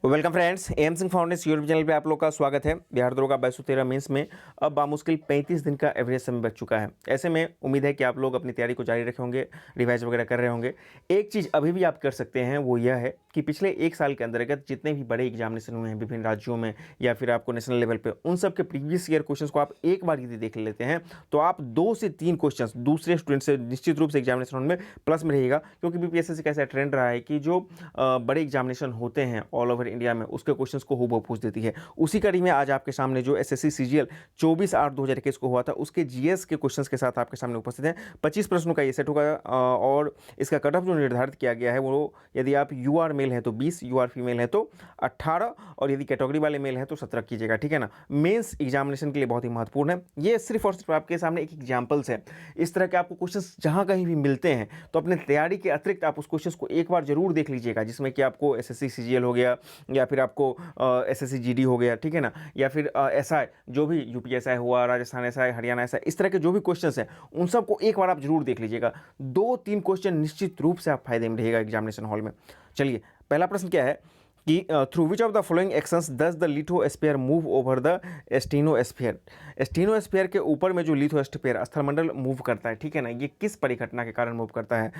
Welcome friends, M Singh foundation YouTube channel पे आप लोग का स्वागत है। बिहार दरोगा 2213 मेंस में अब बामुश्किल 35 दिन का एवरेज समय बच चुका है। ऐसे में उम्मीद है कि आप लोग अपनी तैयारी को जारी रखे होंगे, रिवाइज वगैरह कर रहे होंगे। एक चीज़ अभी भी आप कर सकते हैं, वो यह है कि पिछले एक साल के अंतर्गत जितने भी बड़े एग्जामिनेशन हुए हैं विभिन्न राज्यों में या फिर आपको नेशनल लेवल पे, उन सब के प्रीवियस ईयर क्वेश्चन को आप एक बार यदि देख लेते हैं तो आप 2 से 3 क्वेश्चन दूसरे स्टूडेंट से निश्चित रूप से एग्जामिनेशन में प्लस में रहेगा। क्योंकि बीपीएससी का ऐसा ट्रेंड रहा है कि जो बड़े एग्जामिनेशन होते हैं ऑल ओवर इंडिया में, उसके क्वेश्चंस को हूबहू पूछ देती है। उसी कड़ी में आज आपके सामने जो एसएससी सीजीएल 24/8/2021 को हुआ था, उसके जीएस के क्वेश्चंस के साथ आपके सामने उपस्थित हैं। 25 प्रश्नों का ये सेट होगा और इसका कट ऑफ जो निर्धारित किया गया है वो, यदि आप यूआर मेल है तो 20, यूआर फीमेल है तो 18 और यदि कैटेगरी वाले मेल है तो 17 कीजिएगा, ठीक है ना। मेंस एग्जामिनेशन के लिए बहुत ही महत्वपूर्ण है। ये सिर्फ और सिर्फ आपके सामने एक एग्जाम्पल्स है। इस तरह के आपको क्वेश्चंस जहां कहीं भी मिलते हैं तो अपने तैयारी के अतिरिक्त आप उस क्वेश्चंस को एक बार जरूर देख लीजिएगा, जिसमें कि आपको एसएससी सीजीएल हो गया या फिर आपको एसएससी जीडी हो गया, ठीक है ना, या फिर एसआई, जो भी यूपी एसआई हुआ, राजस्थान एसआई, हरियाणा एसआई, इस तरह के जो भी क्वेश्चंस हैं उन सबको एक बार आप जरूर देख लीजिएगा। 2-3 क्वेश्चन निश्चित रूप से आप फायदे में रहेगा एग्जामिनेशन हॉल में। चलिए, पहला प्रश्न क्या है कि through which of the following actions does the lithosphere move over the एस्टेनोस्फीयर। एस्टेनोस्फीयर के ऊपर में जो लिथोस्फीयर स्थलमंडल मूव करता है, ठीक है ना, ये किस परिघटना के कारण मूव करता है।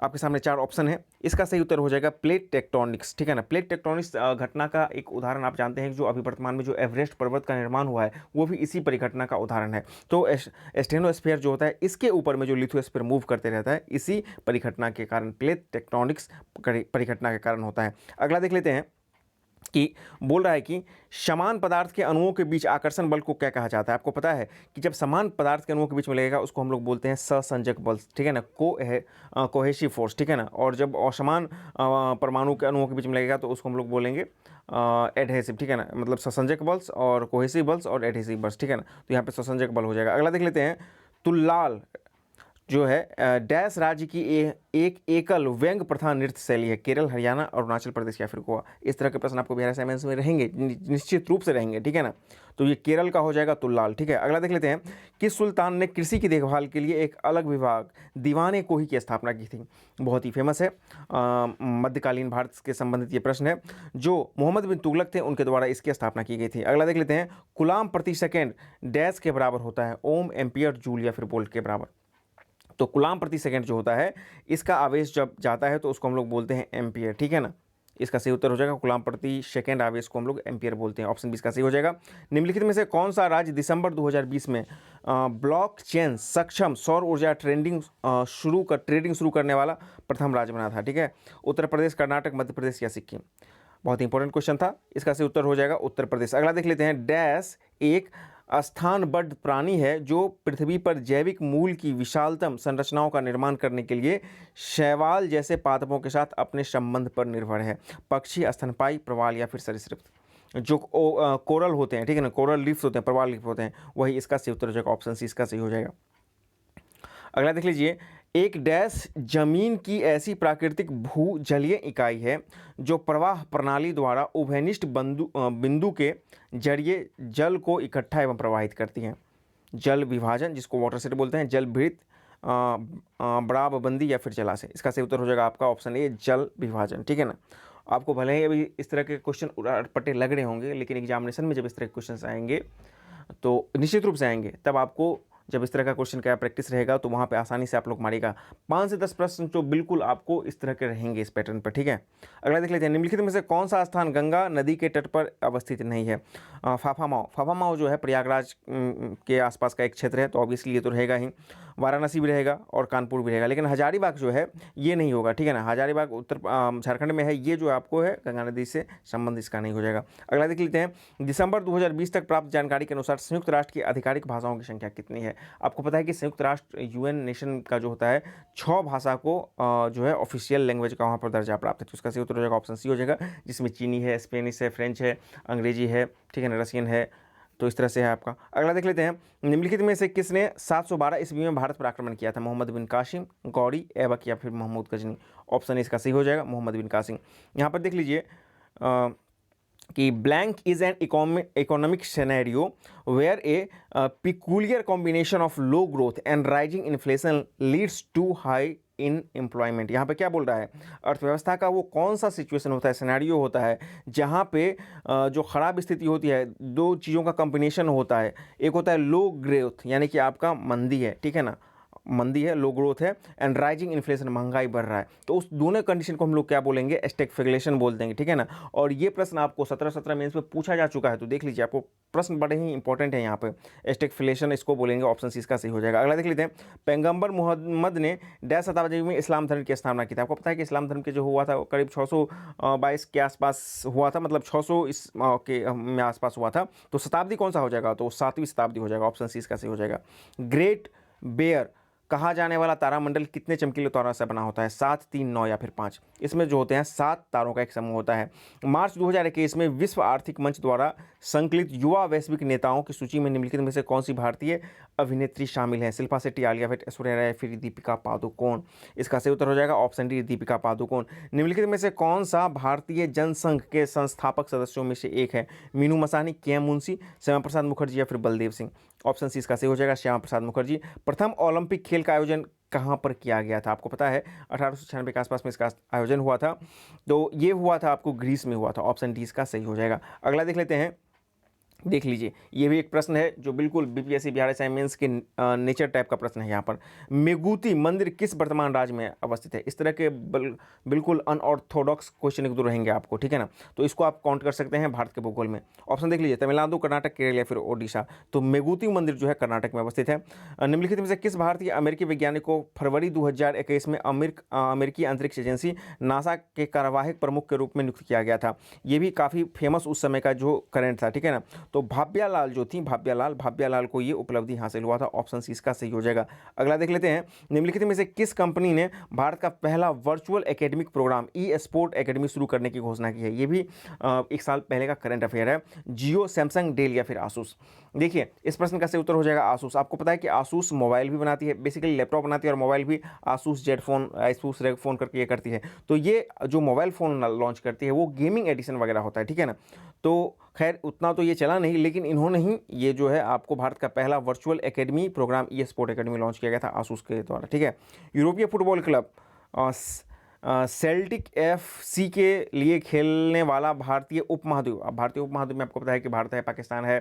आपके सामने 4 ऑप्शन है। इसका सही उत्तर हो जाएगा प्लेट टेक्टोनिक्स, ठीक है ना। प्लेट टेक्टोनिक्स घटना का एक उदाहरण आप जानते हैं कि जो अभी वर्तमान में जो एवरेस्ट पर्वत का निर्माण हुआ है वो भी इसी परिघटना का उदाहरण है। तो एस्टेनोस्फीयर जो होता है, इसके ऊपर में जो लिथोस्फीयर मूव करते रहता है, इसी परिघटना के कारण, प्लेट टेक्टोनिक्स परिघटना के कारण होता है। अगला देख लेते हैं कि बोल रहा है कि समान पदार्थ के अणुओं के बीच आकर्षण बल को क्या कहा जाता है। आपको पता है कि जब समान पदार्थ के अणुओं के बीच में लगेगा उसको हम लोग बोलते हैं सहसंजक बल, ठीक है ना, कोहेसिव फोर्स, ठीक है ना। और जब असमान परमाणु के अणुओं के बीच में लगेगा तो उसको हम लोग बोलेंगे एडहेसिव, ठीक है ना, मतलब सहसंजक बल्स और कोहेसिव बल्स और एडहेसिव बल्स, ठीक है ना। तो यहाँ पे सहसंजक बल हो जाएगा। अगला देख लेते हैं, तुल्लाल जो है डैश राज्य की एक एकल व्यंग प्रथा नृत्य शैली है। केरल, हरियाणा, अरुणाचल प्रदेश या फिर गोवा। इस तरह के प्रश्न आपको बिहार असाइनमेंट्स में रहेंगे, निश्चित रूप से रहेंगे, ठीक है ना। तो ये केरल का हो जाएगा तुल्लाल, ठीक है। अगला देख लेते हैं, किस सुल्तान ने कृषि की देखभाल के लिए एक अलग विभाग दीवाने कोही की स्थापना की थी। बहुत ही फेमस है, मध्यकालीन भारत के संबंधित ये प्रश्न है। जो मोहम्मद बिन तुगलक थे उनके द्वारा इसकी स्थापना की गई थी। अगला देख लेते हैं, गुलाम प्रति सेकेंड डैश के बराबर होता है, ओम, एम्पियर, जूल या फिर वोल्ट के बराबर। तो कूलाम प्रति सेकंड जो होता है, इसका आवेश जब जाता है तो उसको हम लोग बोलते हैं एम्पियर, ठीक है ना। इसका सही उत्तर हो जाएगा कूलाम प्रति सेकंड आवेश को हम लोग एम्पियर बोलते हैं। ऑप्शन 20 का सही हो जाएगा। निम्नलिखित में से कौन सा राज्य दिसंबर 2020 में ब्लॉकचेन सक्षम सौर ऊर्जा ट्रेडिंग शुरू करने वाला प्रथम राज्य बना था, ठीक है। उत्तर प्रदेश, कर्नाटक, मध्य प्रदेश या सिक्किम। बहुत इंपॉर्टेंट क्वेश्चन था। इसका सही उत्तर हो जाएगा उत्तर प्रदेश। अगला देख लेते हैं, डैश एक स्थानबद्ध प्राणी है जो पृथ्वी पर जैविक मूल की विशालतम संरचनाओं का निर्माण करने के लिए शैवाल जैसे पादपों के साथ अपने संबंध पर निर्भर है। पक्षी, स्तनपायी, प्रवाल या फिर सरीसृप। जो कोरल होते हैं, ठीक है ना, कोरल लीफ होते हैं, प्रवाल लीफ होते हैं, वही इसका सही उत्तर हो जाएगा। ऑप्शन सी इसका सही हो जाएगा। अगला देख लीजिए, एक डैश जमीन की ऐसी प्राकृतिक भूजलीय इकाई है जो प्रवाह प्रणाली द्वारा उभयनिष्ठ बिंदु के जरिए जल को इकट्ठा एवं प्रवाहित करती है। जल विभाजन, जिसको वाटर सेट बोलते हैं, जल भृत, बराबबंदी या फिर जलाशय। इसका सही उत्तर हो जाएगा आपका ऑप्शन ए, जल विभाजन, ठीक है ना। आपको भले ही अभी इस तरह के क्वेश्चन उड़ापटे लग रहे होंगे, लेकिन एग्जामिनेशन में जब इस तरह के क्वेश्चन आएंगे तो निश्चित रूप से आएंगे, तब आपको जब इस तरह का क्वेश्चन का प्रैक्टिस रहेगा तो वहाँ पे आसानी से आप लोग मारिएगा। 5 से 10 प्रश्न जो बिल्कुल आपको इस तरह के रहेंगे इस पैटर्न पर, ठीक है। अगला देख लेते हैं, निम्नलिखित में से कौन सा स्थान गंगा नदी के तट पर अवस्थित नहीं है। फाफामाओ। फाफामाओ जो है प्रयागराज के आसपास का एक क्षेत्र है, तो ऑब्वियसली ये तो रहेगा ही। वाराणसी भी रहेगा और कानपुर भी रहेगा, लेकिन हजारीबाग जो है ये नहीं होगा, ठीक है ना। हजारीबाग उत्तर झारखंड में है, ये जो आपको है गंगा नदी से संबंध इसका नहीं हो जाएगा। अगला देख लेते हैं, दिसंबर 2020 तक प्राप्त जानकारी के अनुसार संयुक्त राष्ट्र की आधिकारिक भाषाओं की संख्या कितनी है। आपको पता है कि संयुक्त राष्ट्र यूएन नेशन का जो होता है 6 भाषा को जो है ऑफिशियल लैंग्वेज का वहाँ पर दर्जा प्राप्त है। तो उसका सही उत्तर हो जाएगा ऑप्शन सी हो जाएगा, जिसमें चीनी है, स्पेनिश है, फ्रेंच है, अंग्रेजी है, ठीक है ना, रशियन है। तो इस तरह से है आपका। अगला देख लेते हैं, निम्नलिखित में से किसने 712 ईस्वी में भारत पर आक्रमण किया था। मोहम्मद बिन कासिम, गौरी, ऐबक या फिर महमूद गजनी। ऑप्शन इसका सही हो जाएगा मोहम्मद बिन कासिम। यहाँ पर देख लीजिए कि blank is an economic scenario where a peculiar combination of low growth and rising inflation leads to high unemployment. यहाँ पे क्या बोल रहा है, अर्थव्यवस्था का वो कौन सा सिचुएशन होता है, सिनेरियो होता है जहाँ पे जो ख़राब स्थिति होती है, दो चीज़ों का कॉम्बिनेशन होता है। एक होता है लो ग्रोथ, यानी कि आपका मंदी है, ठीक है ना, मंदी है, लो ग्रोथ है, एंड राइजिंग इन्फ्लेशन, महंगाई बढ़ रहा है। तो उस दोनों कंडीशन को हम लोग क्या बोलेंगे, स्टैगफ्लेशन बोल देंगे, ठीक है ना। और ये प्रश्न आपको 17 मेंस में पूछा जा चुका है, तो देख लीजिए, आपको प्रश्न बड़े ही इंपॉर्टेंट है यहाँ पे। स्टैगफ्लेशन इसको बोलेंगे, ऑप्शन सी इसका सही हो जाएगा। अगला देख लेते हैं, पैगंबर मोहम्मद ने डैश शताब्दी में इस्लाम धर्म की स्थापना की थी। आपको पता है कि इस्लाम धर्म के जो हुआ था वो करीब 622 के आसपास हुआ था, मतलब 600 इस के में आसपास हुआ था। तो शताब्दी कौन सा हो जाएगा, तो 7वीं शताब्दी हो जाएगा, ऑप्शन सी इसका सही हो जाएगा। ग्रेट बेयर कहा जाने वाला तारामंडल कितने चमकीले तारों से बना होता है, 7, 3, 9 या फिर 5। इसमें जो होते हैं 7 तारों का एक समूह होता है। मार्च 2021 में विश्व आर्थिक मंच द्वारा संकलित युवा वैश्विक नेताओं की सूची में निम्नलिखित में से कौन सी भारतीय अभिनेत्री शामिल है, शिल्पा शेट्टी, आलिया भट्ट, ऐश्वर्या राय, फिर दीपिका पादुकोण। इसका सही उत्तर हो जाएगा ऑप्शन डी, दीपिका पादुकोण। निम्नलिखित में से कौन सा भारतीय जनसंघ के संस्थापक सदस्यों में से एक है, मीनू मसानी, के एम मुंशी, श्यामा प्रसाद मुखर्जी या फिर बलदेव सिंह। ऑप्शन सी इसका सही हो जाएगा, श्यामा प्रसाद मुखर्जी। प्रथम ओलंपिक खेल का आयोजन कहाँ पर किया गया था, आपको पता है 1896 के आसपास में इसका आयोजन हुआ था, तो ये हुआ था आपको ग्रीस में हुआ था। ऑप्शन डी इसका सही हो जाएगा। अगला देख लेते हैं, देख लीजिए, ये भी एक प्रश्न है जो बिल्कुल बीपीएससी बिहार एसआई मेंस के नेचर टाइप का प्रश्न है। यहाँ पर मेगुती मंदिर किस वर्तमान राज्य में अवस्थित है। इस तरह के बिल्कुल अनऑर्थोडॉक्स क्वेश्चन एक दो रहेंगे आपको, ठीक है ना, तो इसको आप काउंट कर सकते हैं भारत के भूगोल में। ऑप्शन देख लीजिए, तमिलनाडु, कर्नाटक, केरल या फिर ओडिशा। तो मेगुती मंदिर जो है कर्नाटक में अवस्थित है। निम्नलिखित में से किस भारतीय अमेरिकी वैज्ञानिक को फरवरी 2021 में अमेरिकी अंतरिक्ष एजेंसी नासा के कार्यवाहक प्रमुख के रूप में नियुक्त किया गया था। ये भी काफ़ी फेमस उस समय का जो करंट था, ठीक है ना। तो भाव्यालाल जो थी, भाव्यालाल को ये उपलब्धि हासिल हुआ था। ऑप्शन सी इसका सही हो जाएगा। अगला देख लेते हैं, निम्नलिखित में से किस कंपनी ने भारत का पहला वर्चुअल एकेडमिक प्रोग्राम ई स्पोर्ट एकेडमी शुरू करने की घोषणा की है। ये भी एक साल पहले का करंट अफेयर है। जियो, सैमसंग, डेल या फिर आसूस। देखिए, इस प्रश्न का सही उत्तर हो जाएगा आसूस। आपको पता है कि आसूस मोबाइल भी बनाती है, बेसिकली लैपटॉप बनाती है और मोबाइल भी, आसूस जेड फोन, आसूस रेग फोन करके ये करती है। तो ये जो मोबाइल फ़ोन लॉन्च करती है वो गेमिंग एडिशन वगैरह होता है, ठीक है ना। तो खैर उतना तो ये चला नहीं, लेकिन इन्होंने ही ये जो है आपको भारत का पहला वर्चुअल एकेडमी प्रोग्राम ई स्पोर्ट एकेडमी लॉन्च किया गया था आसूस के द्वारा, ठीक है। यूरोपीय फुटबॉल क्लब सेल्टिक एफसी के लिए खेलने वाला भारतीय उपमहाद्वीप। अब भारतीय उपमहाद्वीप में आपको पता है कि भारत है, पाकिस्तान है,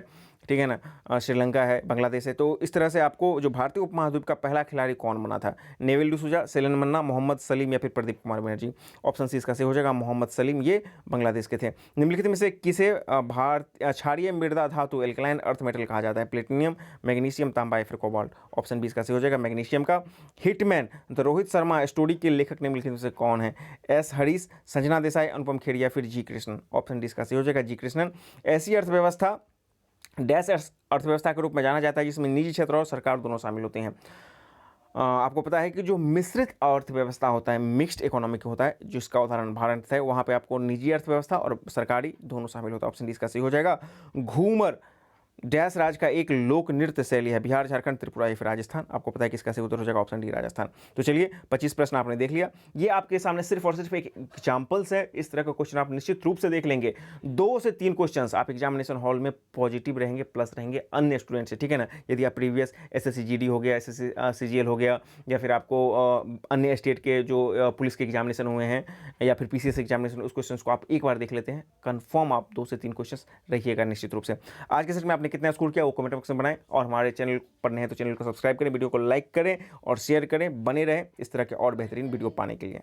ठीक है ना, श्रीलंका है, बांग्लादेश है। तो इस तरह से आपको जो भारतीय उपमहाद्वीप का पहला खिलाड़ी कौन बना था, नेविल डिसूजा, सेलन मन्ना, मोहम्मद सलीम या फिर प्रदीप कुमार बनर्जी। ऑप्शन सी इसका सही हो जाएगा, मोहम्मद सलीम, ये बांग्लादेश के थे। निम्नलिखित में से किसे क्षारीय मृदा धातु एल्कलाइन अर्थ मेटल कहा जाता है, प्लेटिनियम, मैग्नीशियम, तांबा या फिर कोबाल्ट। ऑप्शन बी इसका सही हो जाएगा, मैग्नीशियम का। हिटमैन तो रोहित शर्मा स्टोरी के लेखक निम्नलिखित में से कौन है, एस हरीश, संजना देसाई, अनुपम खेर या फिर जी कृष्णन। ऑप्शन डी इसका सही हो जाएगा, जी कृष्णन। ऐसी अर्थव्यवस्था डैश अर्थव्यवस्था के रूप में जाना जाता है जिसमें निजी क्षेत्र और सरकार दोनों शामिल होते हैं। आपको पता है कि जो मिश्रित अर्थव्यवस्था होता है, मिक्स्ड इकोनॉमिक होता है, जिसका उदाहरण भारत है, वहाँ पे आपको निजी अर्थव्यवस्था और सरकारी दोनों शामिल होता है। ऑप्शन डी इसका सही हो जाएगा। घूमर डैश राज्य का एक लोक नृत्य शैली है, बिहार, झारखंड, त्रिपुरा या फिर राजस्थान। आपको पता है कि इसका सही उत्तर हो जाएगा ऑप्शन डी, राजस्थान। तो चलिए 25 प्रश्न आपने देख लिया। ये आपके सामने सिर्फ और सिर्फ एक एग्जाम्पल्स है। इस तरह का क्वेश्चन आप निश्चित रूप से देख लेंगे। 2 से 3 क्वेश्चन आप एग्जामिनेशन हॉल में पॉजिटिव रहेंगे, प्लस रहेंगे अन्य स्टूडेंट से, ठीक है ना। यदि आप प्रीवियस एसएससी जीडी हो गया, एसएससी सीजीएल हो गया, या फिर आपको अन्य स्टेट के जो पुलिस के एग्जामिनेशन हुए हैं या फिर पीसीएस एग्जामिनेशन, उस क्वेश्चन को आप एक बार देख लेते हैं, कन्फर्म आप 2 से 3 क्वेश्चन रहिएगा निश्चित रूप से। आज के सेट में आपने कितना स्कोर किया वो कमेंट बॉक्स में बनाएं, और हमारे चैनल पर नए हैं तो चैनल को सब्सक्राइब करें, वीडियो को लाइक करें और शेयर करें। बने रहें इस तरह के और बेहतरीन वीडियो पाने के लिए।